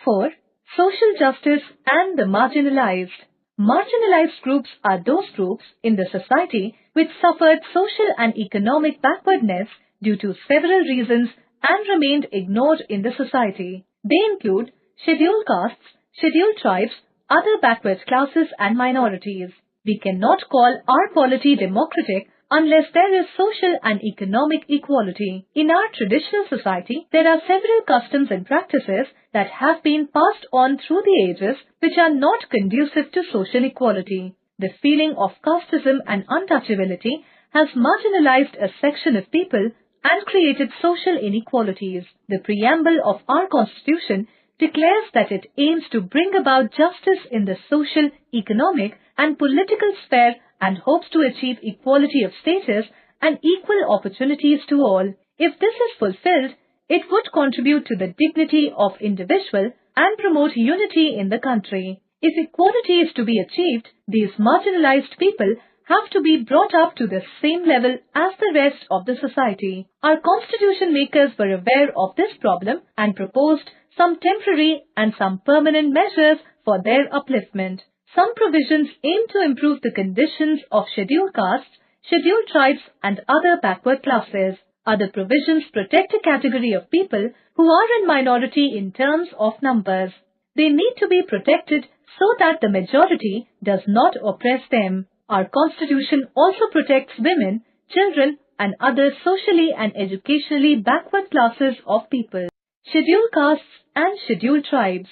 4. Social justice and the marginalized. Marginalized groups are those groups in the society which suffered social and economic backwardness due to several reasons and remained ignored in the society. They include scheduled castes, scheduled tribes, other backward classes and minorities. We cannot call our polity democratic unless there is social and economic equality. In our traditional society, there are several customs and practices that have been passed on through the ages which are not conducive to social equality. The feeling of casteism and untouchability has marginalized a section of people and created social inequalities. The preamble of our Constitution declares that it aims to bring about justice in the social, economic and political sphere and hopes to achieve equality of status and equal opportunities to all. If this is fulfilled, it would contribute to the dignity of individual and promote unity in the country. If equality is to be achieved, these marginalized people have to be brought up to the same level as the rest of the society. Our constitution makers were aware of this problem and proposed some temporary and some permanent measures for their upliftment. Some provisions aim to improve the conditions of scheduled castes, scheduled tribes and other backward classes. Other provisions protect a category of people who are in minority in terms of numbers. They need to be protected so that the majority does not oppress them. Our constitution also protects women, children and other socially and educationally backward classes of people. Scheduled castes and scheduled tribes.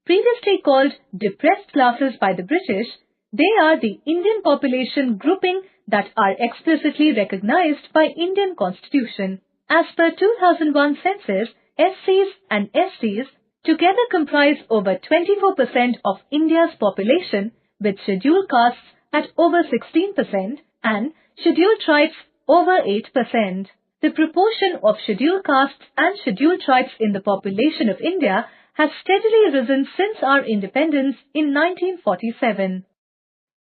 Previously called depressed classes by the British, they are the Indian population grouping that are explicitly recognized by Indian Constitution. As per 2001 census, SCs and STs together comprise over 24% of India's population, with scheduled castes at over 16% and scheduled tribes over 8%. The proportion of scheduled castes and scheduled tribes in the population of India has steadily risen since our independence in 1947.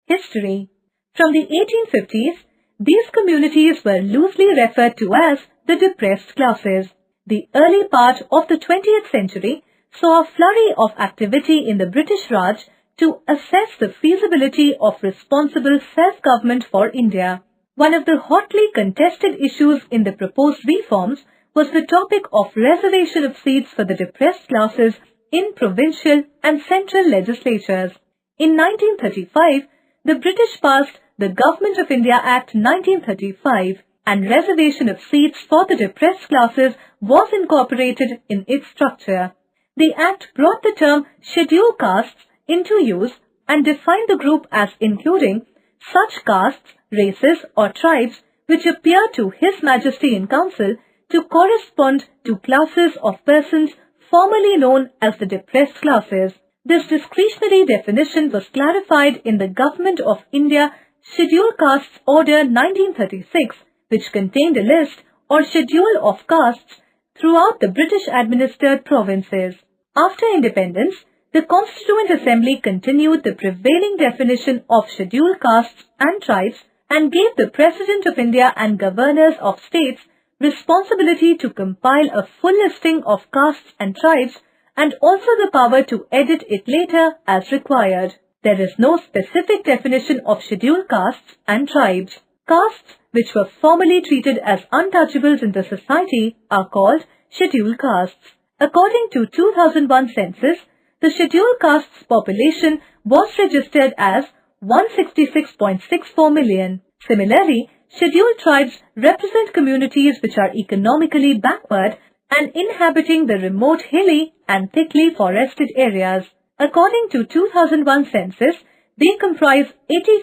History. From the 1850s, these communities were loosely referred to as the depressed classes. The early part of the 20th century saw a flurry of activity in the British Raj to assess the feasibility of responsible self-government for India. One of the hotly contested issues in the proposed reforms was the topic of reservation of seats for the depressed classes in provincial and central legislatures. In 1935, the British passed the Government of India Act 1935, and reservation of seats for the depressed classes was incorporated in its structure. The Act brought the term scheduled castes into use and defined the group as including such castes, races or tribes which appear to His Majesty in Council to correspond to classes of persons formerly known as the depressed classes. This discretionary definition was clarified in the Government of India Scheduled Castes Order 1936, which contained a list or schedule of castes throughout the British-administered provinces. After independence, the Constituent Assembly continued the prevailing definition of scheduled castes and tribes and gave the President of India and governors of states responsibility to compile a full listing of castes and tribes and also the power to edit it later as required. There is no specific definition of scheduled castes and tribes. Castes which were formerly treated as untouchables in the society are called scheduled castes. According to 2001 census, the scheduled castes population was registered as 166.64 million. Similarly, scheduled tribes represent communities which are economically backward and inhabiting the remote hilly and thickly forested areas. According to 2001 census, they comprise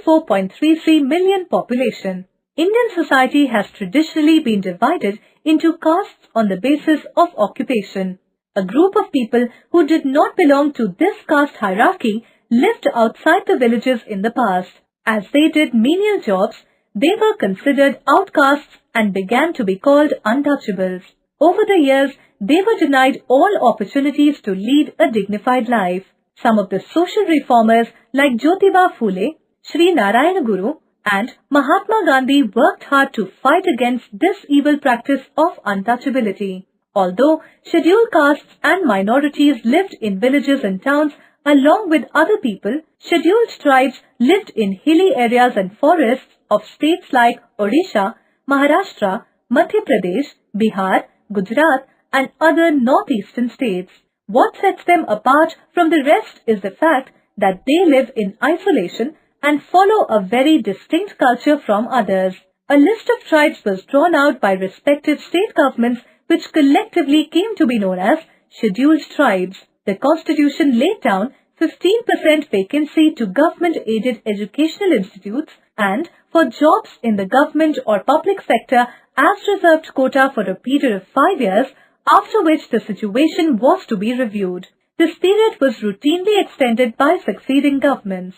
84.33 million population. Indian society has traditionally been divided into castes on the basis of occupation. A group of people who did not belong to this caste hierarchy lived outside the villages in the past. As they did menial jobs, they were considered outcasts and began to be called untouchables. Over the years, they were denied all opportunities to lead a dignified life. Some of the social reformers like Jyotiba Phule, Sri Narayana Guru and Mahatma Gandhi worked hard to fight against this evil practice of untouchability. Although scheduled castes and minorities lived in villages and towns along with other people, scheduled tribes lived in hilly areas and forests of states like Odisha, Maharashtra, Madhya Pradesh, Bihar, Gujarat, and other northeastern states. What sets them apart from the rest is the fact that they live in isolation and follow a very distinct culture from others. A list of tribes was drawn out by respective state governments which collectively came to be known as scheduled tribes. The constitution laid down 15% vacancy to government-aided educational institutes and for jobs in the government or public sector as reserved quota for a period of 5 years, after which the situation was to be reviewed. This period was routinely extended by succeeding governments.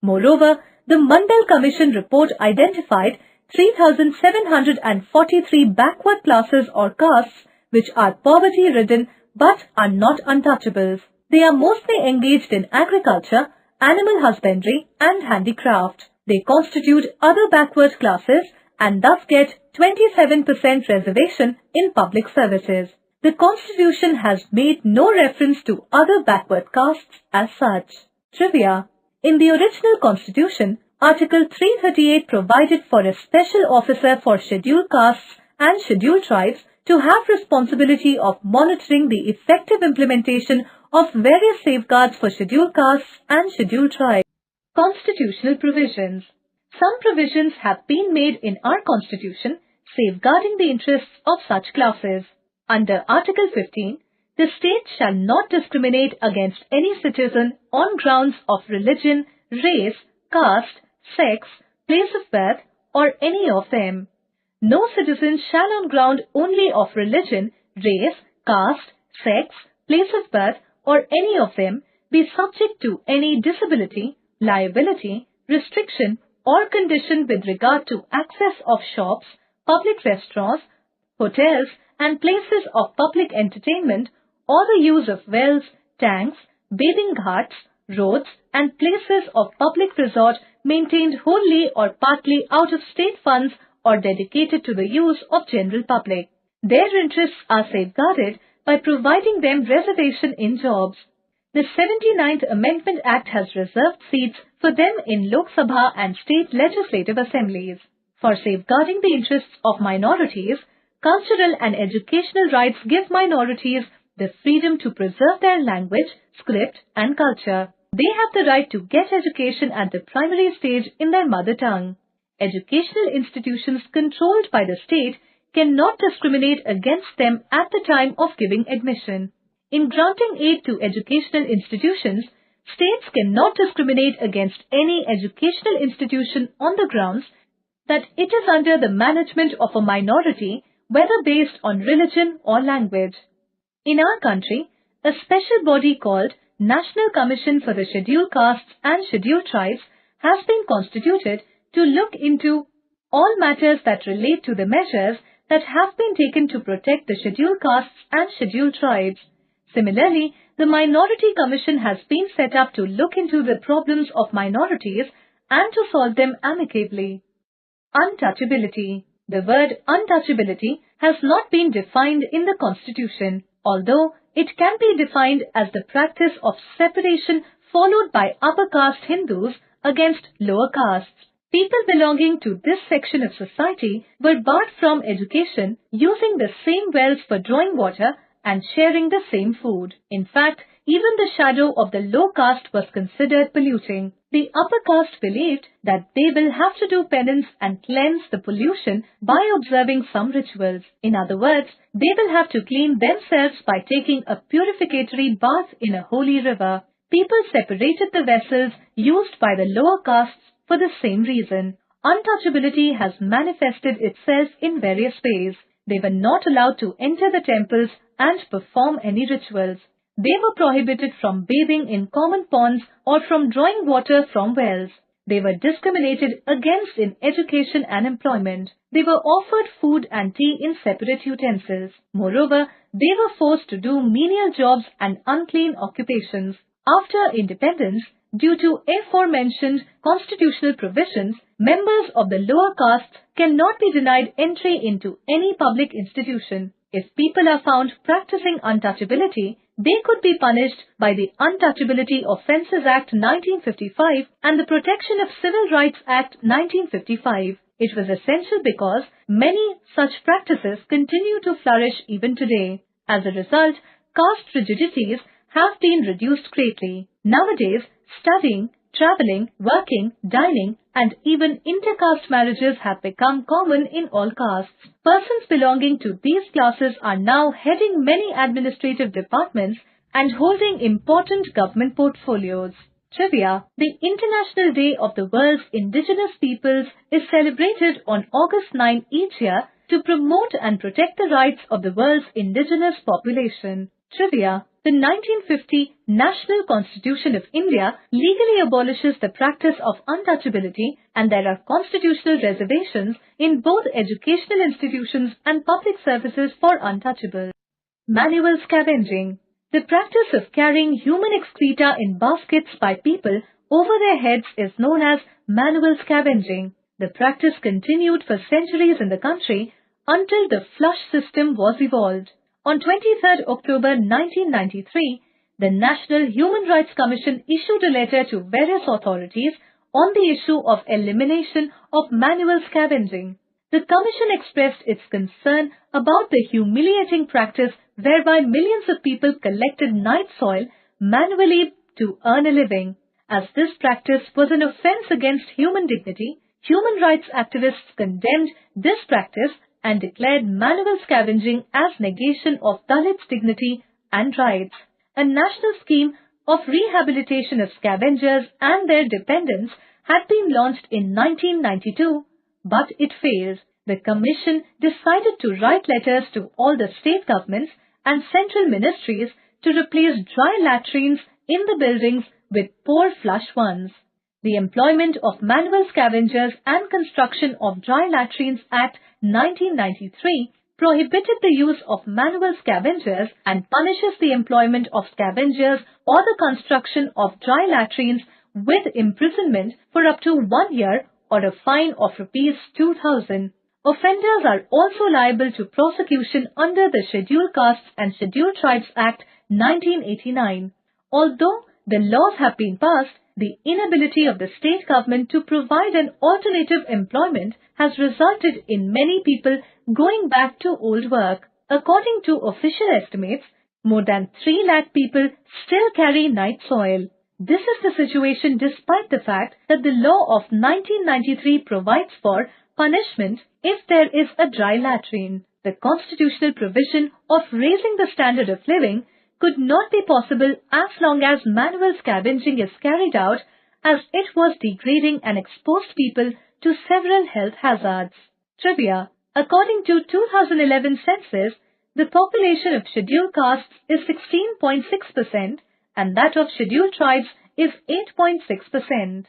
Moreover, the Mandal Commission report identified 3,743 backward classes or castes which are poverty-ridden but are not untouchables. They are mostly engaged in agriculture, animal husbandry and handicraft. They constitute other backward classes and thus get 27% reservation in public services. The Constitution has made no reference to other backward castes as such. Trivia. In the original Constitution, Article 338 provided for a special officer for scheduled castes and scheduled tribes to have responsibility of monitoring the effective implementation of various safeguards for scheduled castes and scheduled tribes. Constitutional provisions. Some provisions have been made in our Constitution safeguarding the interests of such classes. Under Article 15, the state shall not discriminate against any citizen on grounds of religion, race, caste, sex, place of birth, or any of them. No citizen shall on ground only of religion, race, caste, sex, place of birth, or any of them be subject to any disability, liability, restriction, or condition with regard to access of shops, public restaurants, hotels, and places of public entertainment, or the use of wells, tanks, bathing ghats, roads, and places of public resort maintained wholly or partly out of state funds or dedicated to the use of general public. Their interests are safeguarded by providing them reservation in jobs. The 79th Amendment Act has reserved seats for them in Lok Sabha and state legislative assemblies. For safeguarding the interests of minorities, cultural and educational rights give minorities the freedom to preserve their language, script, and culture. They have the right to get education at the primary stage in their mother tongue. Educational institutions controlled by the state cannot discriminate against them at the time of giving admission. In granting aid to educational institutions, states cannot discriminate against any educational institution on the grounds that it is under the management of a minority, whether based on religion or language. In our country, a special body called National Commission for the Scheduled Castes and Scheduled Tribes has been constituted to look into all matters that relate to the measures that have been taken to protect the scheduled castes and scheduled tribes. Similarly, the Minority Commission has been set up to look into the problems of minorities and to solve them amicably. Untouchability. The word untouchability has not been defined in the Constitution, although it can be defined as the practice of separation followed by upper caste Hindus against lower castes. People belonging to this section of society were barred from education, using the same wells for drawing water and sharing the same food. In fact, even the shadow of the low caste was considered polluting. The upper caste believed that they will have to do penance and cleanse the pollution by observing some rituals. In other words, they will have to clean themselves by taking a purificatory bath in a holy river. People separated the vessels used by the lower castes for the same reason. Untouchability has manifested itself in various ways. They were not allowed to enter the temples and perform any rituals. They were prohibited from bathing in common ponds or from drawing water from wells. They were discriminated against in education and employment. They were offered food and tea in separate utensils. Moreover, they were forced to do menial jobs and unclean occupations. After independence, due to aforementioned constitutional provisions, members of the lower castes cannot be denied entry into any public institution. If people are found practicing untouchability, they could be punished by the Untouchability Offences Act 1955 and the Protection of Civil Rights Act 1955. It was essential because many such practices continue to flourish even today. As a result, caste rigidities have been reduced greatly. Nowadays, studying, traveling, working, dining, and even intercaste marriages have become common in all castes. Persons belonging to these classes are now heading many administrative departments and holding important government portfolios. Trivia: the International Day of the World's Indigenous Peoples is celebrated on August 9 each year to promote and protect the rights of the world's indigenous population. Trivia: the 1950 National Constitution of India legally abolishes the practice of untouchability, and there are constitutional reservations in both educational institutions and public services for untouchables. Manual scavenging: the practice of carrying human excreta in baskets by people over their heads is known as manual scavenging. The practice continued for centuries in the country until the flush system was evolved. On 23 October 1993, the National Human Rights Commission issued a letter to various authorities on the issue of elimination of manual scavenging. The Commission expressed its concern about the humiliating practice whereby millions of people collected night soil manually to earn a living. As this practice was an offense against human dignity, human rights activists condemned this practice and declared manual scavenging as negation of Dalits' dignity and rights. A national scheme of rehabilitation of scavengers and their dependents had been launched in 1992, but it failed. The Commission decided to write letters to all the state governments and central ministries to replace dry latrines in the buildings with poor flush ones. The Employment of Manual Scavengers and Construction of Dry Latrines Act 1993 prohibited the use of manual scavengers and punishes the employment of scavengers or the construction of dry latrines with imprisonment for up to 1 year or a fine of Rs 2,000. Offenders are also liable to prosecution under the Scheduled Castes and Scheduled Tribes Act 1989. Although the laws have been passed, the inability of the state government to provide an alternative employment has resulted in many people going back to old work. According to official estimates, more than 3 lakh people still carry night soil. This is the situation despite the fact that the law of 1993 provides for punishment if there is a dry latrine. The constitutional provision of raising the standard of living could not be possible as long as manual scavenging is carried out, as it was degrading and exposed people to several health hazards. Trivia: according to 2011 census, the population of scheduled castes is 16.6% and that of scheduled tribes is 8.6%.